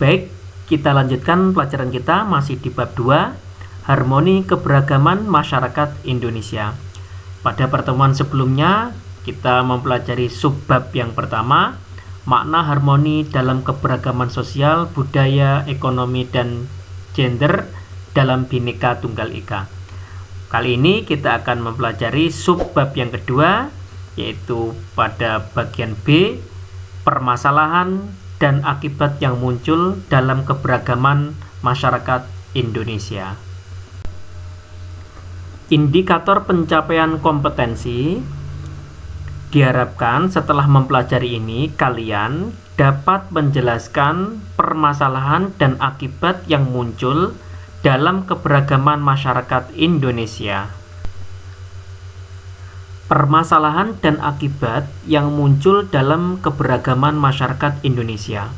Baik, kita lanjutkan pelajaran kita masih di bab 2, Harmoni Keberagaman Masyarakat Indonesia. Pada pertemuan sebelumnya, kita mempelajari subbab yang pertama, makna harmoni dalam keberagaman sosial, budaya, ekonomi, dan gender dalam Bhinneka Tunggal Ika. Kali ini kita akan mempelajari subbab yang kedua, yaitu pada bagian B, permasalahan dan akibat yang muncul dalam keberagaman masyarakat Indonesia. Indikator pencapaian kompetensi diharapkan setelah mempelajari ini kalian dapat menjelaskan permasalahan dan akibat yang muncul dalam keberagaman masyarakat Indonesia. Permasalahan dan akibat yang muncul dalam keberagaman masyarakat Indonesia.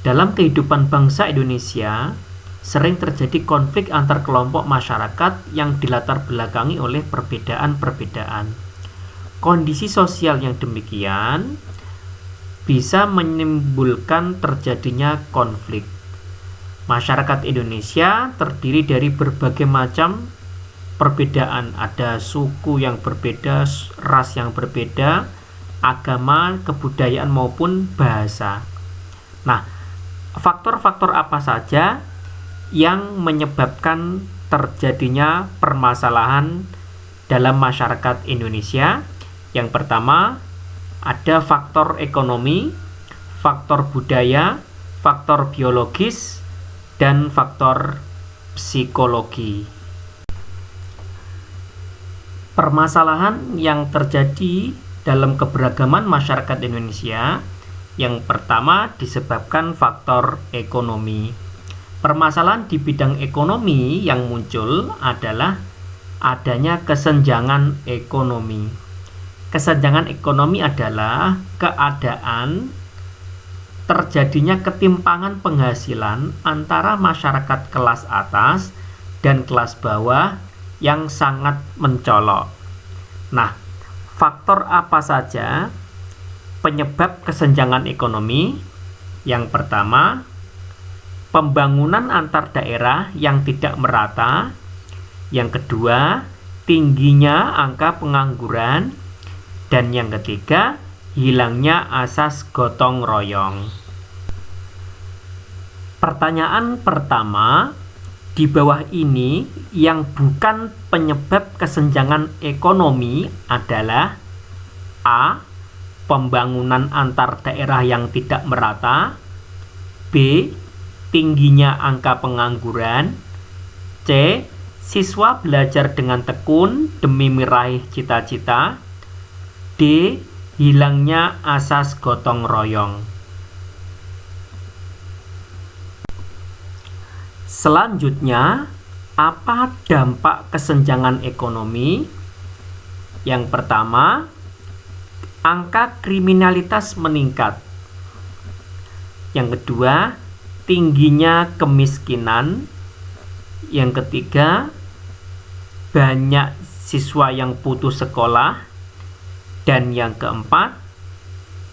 Dalam kehidupan bangsa Indonesia, sering terjadi konflik antar kelompok masyarakat yang dilatar belakangi oleh perbedaan-perbedaan. Kondisi sosial yang demikian bisa menimbulkan terjadinya konflik. Masyarakat Indonesia terdiri dari berbagai macam perbedaan, ada suku yang berbeda, ras yang berbeda, agama, kebudayaan maupun bahasa. Nah, faktor-faktor apa saja yang menyebabkan terjadinya permasalahan dalam masyarakat Indonesia? Yang pertama, ada faktor ekonomi, faktor budaya, faktor biologis, dan faktor psikologi. Permasalahan yang terjadi dalam keberagaman masyarakat Indonesia yang pertama disebabkan faktor ekonomi. Permasalahan di bidang ekonomi yang muncul adalah adanya kesenjangan ekonomi. Kesenjangan ekonomi adalah keadaan terjadinya ketimpangan penghasilan antara masyarakat kelas atas dan kelas bawah yang sangat mencolok. Nah, faktor apa saja penyebab kesenjangan ekonomi? Yang pertama, pembangunan antar daerah yang tidak merata. Yang kedua, tingginya angka pengangguran. Dan yang ketiga, hilangnya asas gotong royong. Pertanyaan pertama, di bawah ini yang bukan penyebab kesenjangan ekonomi adalah A. Pembangunan antar daerah yang tidak merata, B. Tingginya angka pengangguran, C. Siswa belajar dengan tekun demi meraih cita-cita, D. Hilangnya asas gotong royong. Selanjutnya, apa dampak kesenjangan ekonomi? Yang pertama, angka kriminalitas meningkat. Yang kedua, tingginya kemiskinan. Yang ketiga, banyak siswa yang putus sekolah. Dan yang keempat,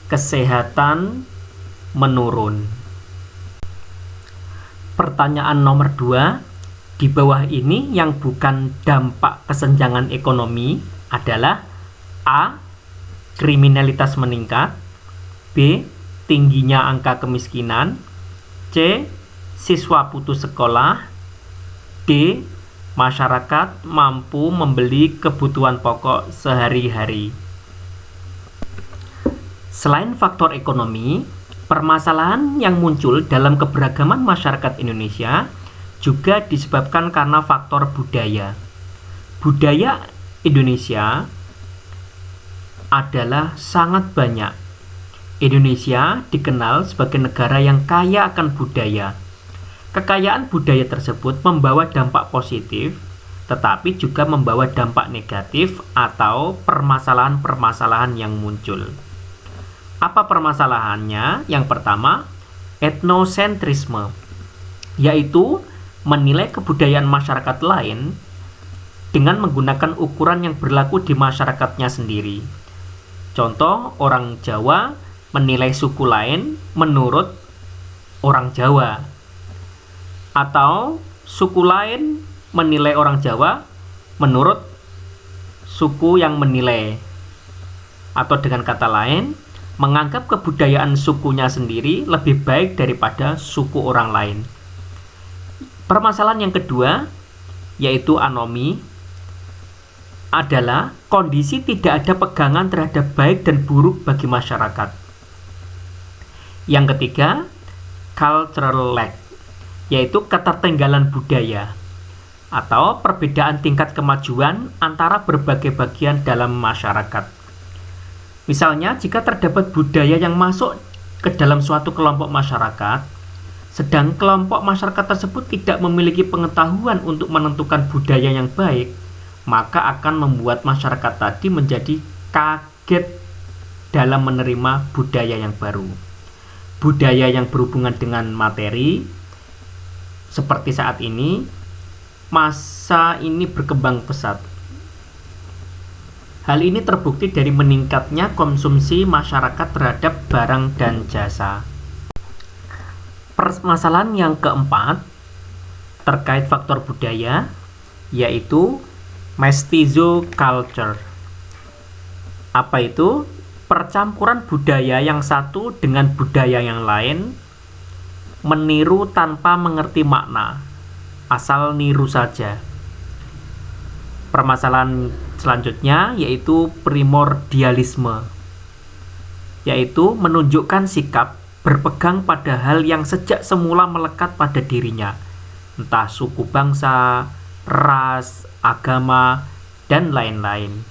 kesehatan menurun. Pertanyaan nomor 2, di bawah ini yang bukan dampak kesenjangan ekonomi adalah A. Kriminalitas meningkat, B. Tingginya angka kemiskinan, C. Siswa putus sekolah, D. Masyarakat mampu membeli kebutuhan pokok sehari-hari. Selain faktor ekonomi, permasalahan yang muncul dalam keberagaman masyarakat Indonesia juga disebabkan karena faktor budaya. Budaya Indonesia adalah sangat banyak. Indonesia dikenal sebagai negara yang kaya akan budaya. Kekayaan budaya tersebut membawa dampak positif, tetapi juga membawa dampak negatif atau permasalahan-permasalahan yang muncul. Apa permasalahannya? Yang pertama, etnosentrisme, yaitu menilai kebudayaan masyarakat lain dengan menggunakan ukuran yang berlaku di masyarakatnya sendiri. Contoh, orang Jawa menilai suku lain menurut orang Jawa, atau suku lain menilai orang Jawa menurut suku yang menilai, atau dengan kata lain, menganggap kebudayaan sukunya sendiri lebih baik daripada suku orang lain. Permasalahan yang kedua, yaitu anomi, adalah kondisi tidak ada pegangan terhadap baik dan buruk bagi masyarakat. Yang ketiga, cultural lag, yaitu ketertinggalan budaya atau perbedaan tingkat kemajuan antara berbagai bagian dalam masyarakat. Misalnya, jika terdapat budaya yang masuk ke dalam suatu kelompok masyarakat, sedang kelompok masyarakat tersebut tidak memiliki pengetahuan untuk menentukan budaya yang baik, maka akan membuat masyarakat tadi menjadi kaget dalam menerima budaya yang baru. Budaya yang berhubungan dengan materi, seperti saat ini, masa ini berkembang pesat. Hal ini terbukti dari meningkatnya konsumsi masyarakat terhadap barang dan jasa. Permasalahan yang keempat terkait faktor budaya, yaitu mestizo culture. Apa itu? Percampuran budaya yang satu dengan budaya yang lain, meniru tanpa mengerti makna, asal niru saja. Permasalahan selanjutnya yaitu primordialisme, yaitu menunjukkan sikap berpegang pada hal yang sejak semula melekat pada dirinya, entah suku bangsa, ras, agama, dan lain-lain.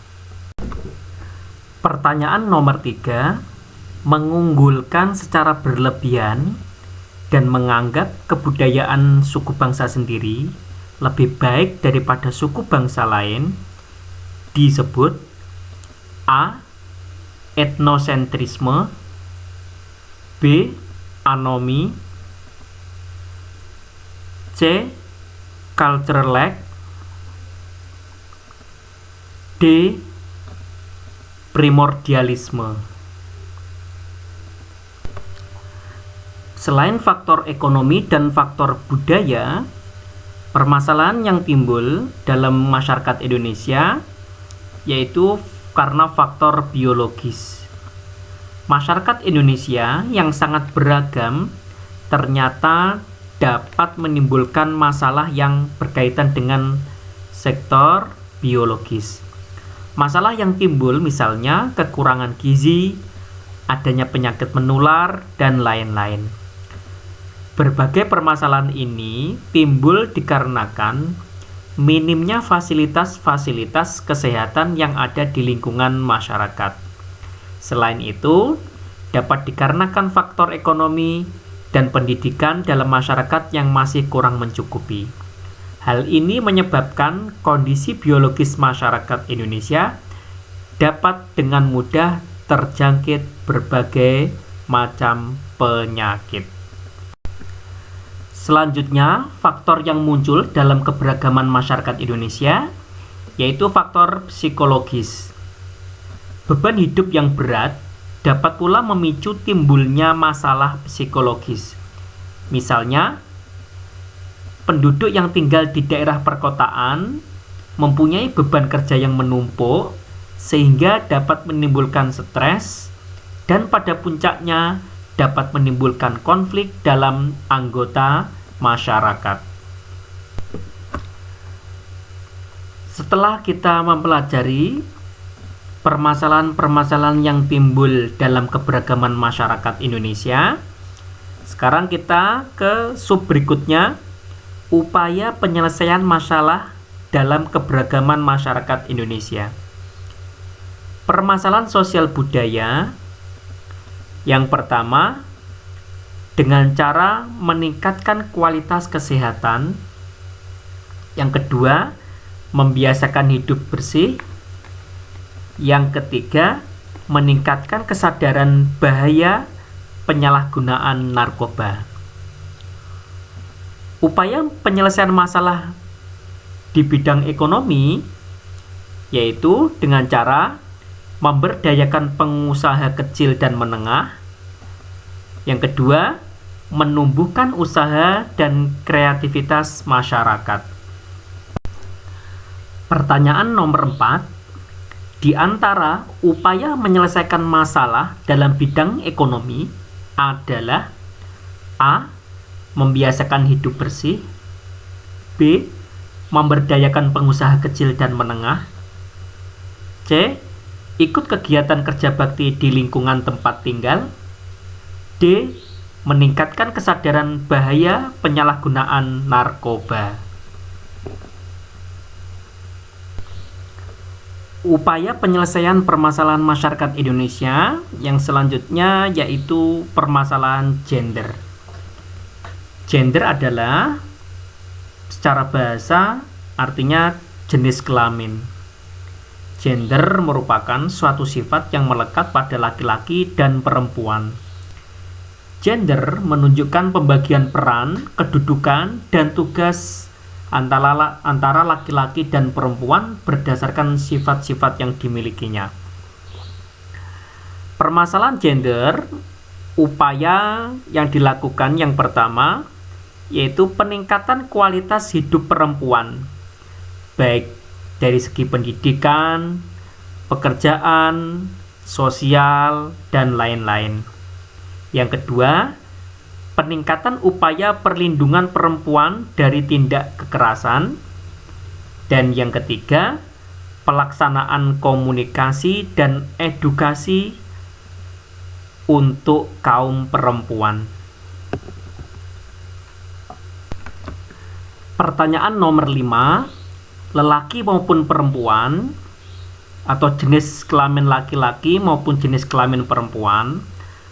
Pertanyaan nomor 3, mengunggulkan secara berlebihan dan menganggap kebudayaan suku bangsa sendiri lebih baik daripada suku bangsa lain disebut A. Etnosentrisme, B. Anomi, C. Cultural lag, D. Primordialisme. Selain faktor ekonomi dan faktor budaya, permasalahan yang timbul dalam masyarakat Indonesia yaitu karena faktor biologis. Masyarakat Indonesia yang sangat beragam ternyata dapat menimbulkan masalah yang berkaitan dengan sektor biologis. Masalah yang timbul misalnya kekurangan gizi, adanya penyakit menular, dan lain-lain. Berbagai permasalahan ini timbul dikarenakan minimnya fasilitas-fasilitas kesehatan yang ada di lingkungan masyarakat. Selain itu, dapat dikarenakan faktor ekonomi dan pendidikan dalam masyarakat yang masih kurang mencukupi. Hal ini menyebabkan kondisi biologis masyarakat Indonesia dapat dengan mudah terjangkit berbagai macam penyakit. Selanjutnya, faktor yang muncul dalam keberagaman masyarakat Indonesia yaitu faktor psikologis. Beban hidup yang berat dapat pula memicu timbulnya masalah psikologis. Misalnya, penduduk yang tinggal di daerah perkotaan mempunyai beban kerja yang menumpuk sehingga dapat menimbulkan stres dan pada puncaknya dapat menimbulkan konflik dalam anggota masyarakat. Setelah kita mempelajari permasalahan-permasalahan yang timbul dalam keberagaman masyarakat Indonesia, sekarang kita ke sub berikutnya, upaya penyelesaian masalah dalam keberagaman masyarakat Indonesia. Permasalahan sosial budaya yang pertama, dengan cara meningkatkan kualitas kesehatan. Yang kedua, membiasakan hidup bersih. Yang ketiga, meningkatkan kesadaran bahaya penyalahgunaan narkoba. Upaya penyelesaian masalah di bidang ekonomi yaitu dengan cara memberdayakan pengusaha kecil dan menengah. Yang kedua, menumbuhkan usaha dan kreativitas masyarakat. Pertanyaan nomor 4. Di antara upaya menyelesaikan masalah dalam bidang ekonomi adalah A. Membiasakan hidup bersih, B. Memberdayakan pengusaha kecil dan menengah, C. Ikut kegiatan kerja bakti di lingkungan tempat tinggal, D. Meningkatkan kesadaran bahaya penyalahgunaan narkoba. Upaya penyelesaian permasalahan masyarakat Indonesia yang selanjutnya yaitu permasalahan gender. Gender adalah secara bahasa artinya jenis kelamin. Gender merupakan suatu sifat yang melekat pada laki-laki dan perempuan. Gender menunjukkan pembagian peran, kedudukan, dan tugas antara laki-laki dan perempuan berdasarkan sifat-sifat yang dimilikinya. Permasalahan gender, upaya yang dilakukan yang pertama yaitu peningkatan kualitas hidup perempuan, baik dari segi pendidikan, pekerjaan, sosial, dan lain-lain. Yang kedua, peningkatan upaya perlindungan perempuan dari tindak kekerasan. Dan yang ketiga, pelaksanaan komunikasi dan edukasi untuk kaum perempuan. Pertanyaan nomor 5. Lelaki maupun perempuan atau jenis kelamin laki-laki maupun jenis kelamin perempuan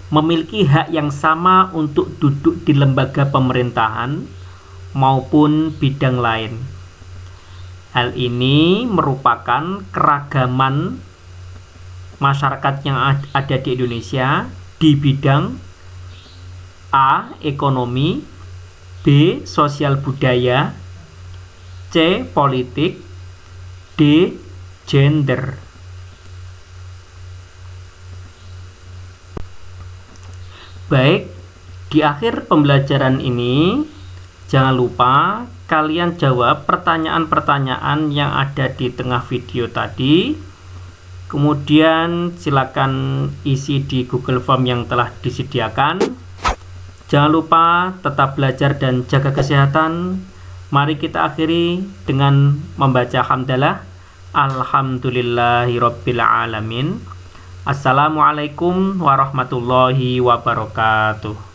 memiliki hak yang sama untuk duduk di lembaga pemerintahan maupun bidang lain. Hal ini merupakan keragaman masyarakat yang ada di Indonesia di bidang A. Ekonomi, B. Sosial budaya, C. Politik, D. Gender. Baik, di akhir pembelajaran ini jangan lupa kalian jawab pertanyaan-pertanyaan yang ada di tengah video tadi. Kemudian silakan isi di Google Form yang telah disediakan. Jangan lupa tetap belajar dan jaga kesehatan. Mari kita akhiri dengan membaca hamdalah. Alhamdulillahirabbil alamin. Assalamualaikum warahmatullahi wabarakatuh.